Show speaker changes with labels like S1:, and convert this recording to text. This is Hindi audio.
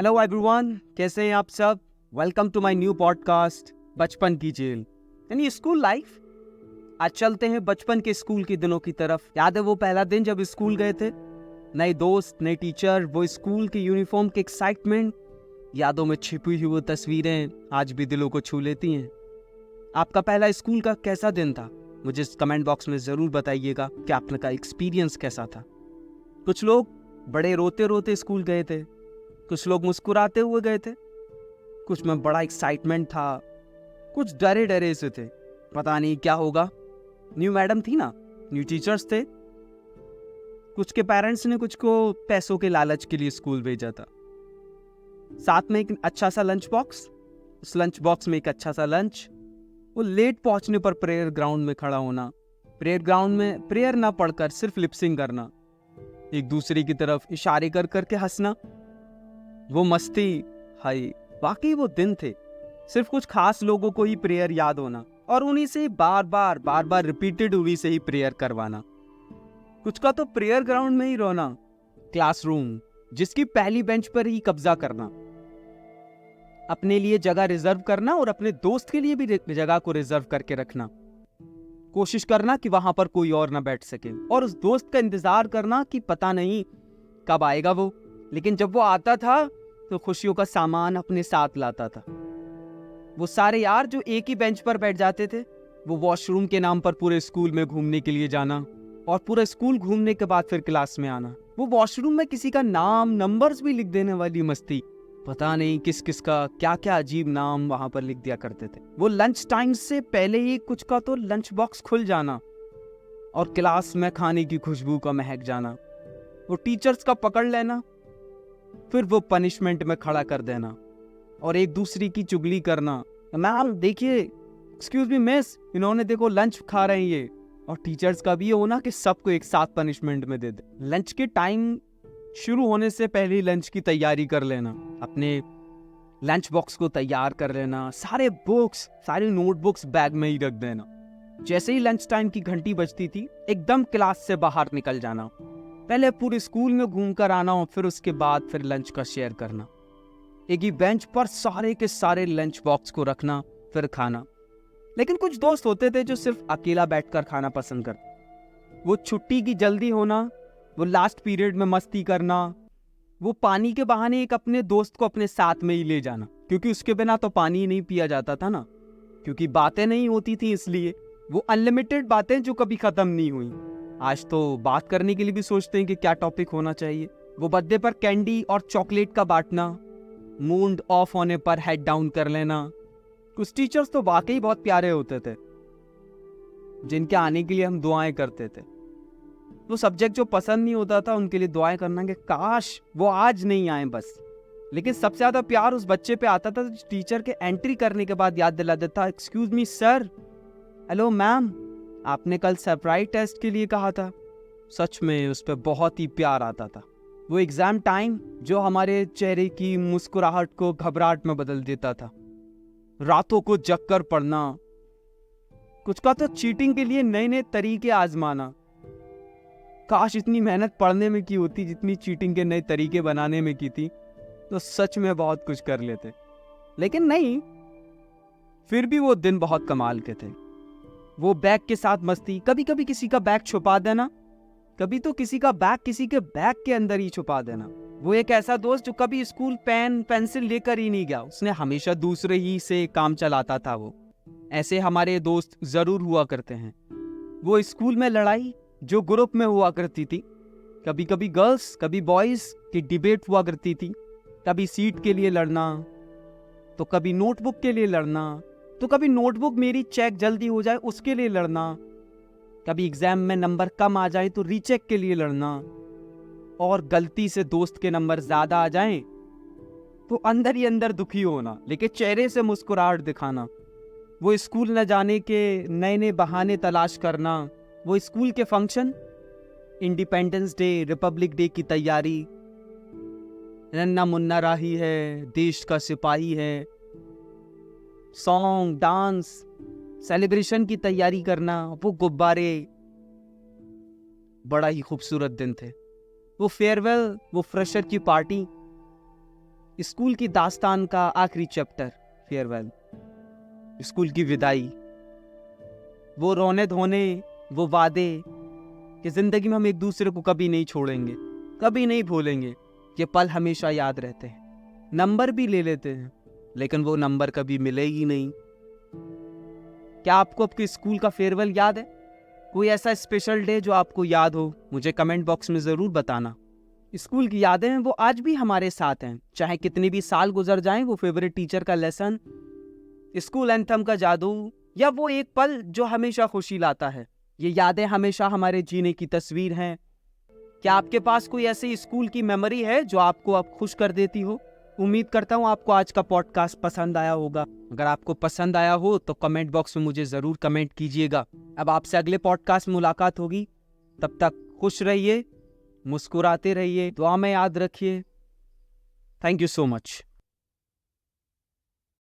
S1: हेलो एवरीवन, कैसे हैं आप सब। Welcome to my new podcast बचपन की जेल यानी स्कूल लाइफ। आज चलते हैं बचपन के स्कूल के दिनों की तरफ। याद है वो पहला दिन जब स्कूल गए थे, नए दोस्त, नए टीचर, वो स्कूल के यूनिफॉर्म की एक्साइटमेंट, यादों में छिपी हुई वो तस्वीरें आज भी दिलों को छू लेती हैं। आपका पहला स्कूल का कैसा दिन था? मुझे कमेंट बॉक्स में ज़रूर बताइएगा कि आपका एक्सपीरियंस कैसा था। कुछ लोग बड़े रोते रोते स्कूल गए थे, कुछ लोग मुस्कुराते हुए गए थे, कुछ में बड़ा एक्साइटमेंट था, कुछ डरे डरे से थे, पता नहीं क्या होगा। न्यू मैडम थी ना, न्यू टीचर्स थे, कुछ के पेरेंट्स ने कुछ को पैसों के लालच के लिए स्कूल भेजा था। साथ में एक अच्छा सा लंच बॉक्स, उस लंच बॉक्स में एक अच्छा सा लंच, वो लेट पहुंचने पर प्रेयर ग्राउंड में खड़ा होना, प्रेयर ग्राउंड में प्रेयर ना पढ़कर सिर्फ लिपसिंग करना, एक दूसरे की तरफ इशारे कर करके हंसना, वो मस्ती, हाय वाकई वो दिन थे। सिर्फ कुछ खास लोगों को ही प्रेयर याद होना और उन्हीं से बार बार रिपीटेड उन्हीं से ही प्रेयर करवाना। कुछ का तो प्रेयर ग्राउंड में ही रोना, क्लासरूम जिसकी पहली बेंच पर ही कब्जा करना, अपने लिए जगह रिजर्व करना और अपने दोस्त के लिए भी जगह को रिजर्व करके रखना, कोशिश करना कि वहां पर कोई और ना बैठ सके और उस दोस्त का इंतजार करना कि पता नहीं कब आएगा वो, लेकिन जब वो आता था तो खुशियों का सामान अपने साथ लाता था। वो सारे यार जो एक ही बेंच पर बैठ जाते थे, वो वॉशरूम के नाम पर पूरे स्कूल में घूमने के लिए जाना और पूरा स्कूल घूमने के बाद फिर क्लास में आना, वो वॉशरूम में किसी का नाम नंबर्स भी लिख देने वाली मस्ती, पता नहीं किस किस का क्या क्या अजीब नाम वहां पर लिख दिया करते थे। वो लंच टाइम से पहले ही कुछ का तो लंच बॉक्स खुल जाना और क्लास में खाने की खुशबू का महक जाना, वो टीचर्स का पकड़ लेना, फिर वो पनिशमेंट में खड़ा कर देना और एक दूसरे की चुगली करना, मैम देखिए, एक्सक्यूज मी मिस, इन्होंने देखो लंच खा रहे हैं ये, और टीचर्स का भी ये होना कि सबको एक साथ पनिशमेंट में दे दे। लंच के टाइम शुरू होने से पहले ही लंच की तैयारी कर लेना, अपने लंच बॉक्स को तैयार कर लेना, सारे बुक्स सारे नोटबुक्स बैग में ही रख देना। जैसे ही लंच टाइम की घंटी बजती थी एकदम क्लास से बाहर निकल जाना, पहले पूरे स्कूल में घूमकर आना और फिर उसके बाद फिर लंच का शेयर करना, एक ही बेंच पर सारे के सारे लंच बॉक्स को रखना फिर खाना। लेकिन कुछ दोस्त होते थे जो सिर्फ अकेला बैठकर खाना पसंद करते, वो छुट्टी की जल्दी होना, वो लास्ट पीरियड में मस्ती करना, वो पानी के बहाने एक अपने दोस्त को अपने साथ में ही ले जाना, क्योंकि उसके बिना तो पानी ही नहीं पिया जाता था ना, क्योंकि बातें नहीं होती थी, इसलिए वो अनलिमिटेड बातें जो कभी खत्म नहीं हुई। आज तो बात करने के लिए भी सोचते हैं कि क्या टॉपिक होना चाहिए। वो बर्थडे पर कैंडी और चॉकलेट का बांटना, मूड ऑफ होने पर हेड डाउन कर लेना। कुछ टीचर्स तो वाकई बहुत प्यारे होते थे, जिनके आने के लिए हम दुआएं करते थे। वो सब्जेक्ट जो पसंद नहीं होता था उनके लिए दुआएं करना कि काश वो आज नहीं आए बस। लेकिन सबसे ज्यादा प्यार उस बच्चे पे आता था जो टीचर के एंट्री करने के बाद याद दिला देता, excuse me sir, hello ma'am, आपने कल सरप्राइज टेस्ट के लिए कहा था। सच में उस पर बहुत ही प्यार आता था। वो एग्जाम टाइम जो हमारे चेहरे की मुस्कुराहट को घबराहट में बदल देता था, रातों को जग कर पढ़ना, कुछ का तो चीटिंग के लिए नए नए तरीके आजमाना। काश इतनी मेहनत पढ़ने में की होती जितनी चीटिंग के नए तरीके बनाने में की थी, तो सच में बहुत कुछ कर लेते। लेकिन नहीं, फिर भी वो दिन बहुत कमाल के थे। वो बैग के साथ मस्ती, कभी कभी किसी का बैग छुपा देना, कभी तो किसी का बैग किसी के बैग के अंदर ही छुपा देना। वो एक ऐसा दोस्त जो कभी स्कूल पेन पेंसिल लेकर ही नहीं गया, उसने हमेशा दूसरे ही से काम चलाता था। वो ऐसे हमारे दोस्त जरूर हुआ करते हैं। वो स्कूल में लड़ाई जो ग्रुप में हुआ करती थी, कभी कभी गर्ल्स कभी बॉयज की डिबेट हुआ करती थी, कभी सीट के लिए लड़ना, तो कभी नोटबुक के लिए लड़ना, तो कभी नोटबुक मेरी चेक जल्दी हो जाए उसके लिए लड़ना, कभी एग्जाम में नंबर कम आ जाए तो रीचेक के लिए लड़ना, और गलती से दोस्त के नंबर ज्यादा आ जाएं तो अंदर ही अंदर दुखी होना लेकिन चेहरे से मुस्कुराहट दिखाना। वो स्कूल न जाने के नए नए बहाने तलाश करना, वो स्कूल के function, independence day, Republic day की तैयारी, नन्ना मुन्ना राही है, देश का सिपाही है, सॉन्ग, डांस, सेलिब्रेशन की तैयारी करना, वो गुब्बारे, बड़ा ही खूबसूरत दिन थे। वो फेयरवेल, वो फ्रेशर की पार्टी, स्कूल की दास्तान का आखिरी चैप्टर, फेयरवेल, स्कूल की विदाई, वो रोने धोने, वो वादे कि जिंदगी में हम एक दूसरे को कभी नहीं छोड़ेंगे, कभी नहीं भूलेंगे। ये पल हमेशा याद रहते हैं। नंबर भी ले लेते हैं, लेकिन वो नंबर कभी मिले ही नहीं। क्या आपको आपके स्कूल का फेयरवेल याद है? कोई ऐसा स्पेशल डे जो आपको याद हो, मुझे कमेंट बॉक्स में ज़रूर बताना। स्कूल की यादें हैं वो आज भी हमारे साथ हैं, चाहे कितने भी साल गुजर जाएं। वो फेवरेट टीचर का लेसन, स्कूल एंथम का जादू, या वो एक पल जो हमेशा खुशी लाता है, ये यादें हमेशा हमारे जीने की तस्वीर हैं। क्या आपके पास कोई ऐसी स्कूल की मेमोरी है जो आपको अब खुश कर देती हो? उम्मीद करता हूँ आपको आज का पॉडकास्ट पसंद आया होगा। अगर आपको पसंद आया हो तो कमेंट बॉक्स में मुझे ज़रूर कमेंट कीजिएगा। अब आपसे अगले पॉडकास्ट में मुलाकात होगी। तब तक खुश रहिए, मुस्कुराते रहिए, दुआ में याद रखिए। Thank you so much.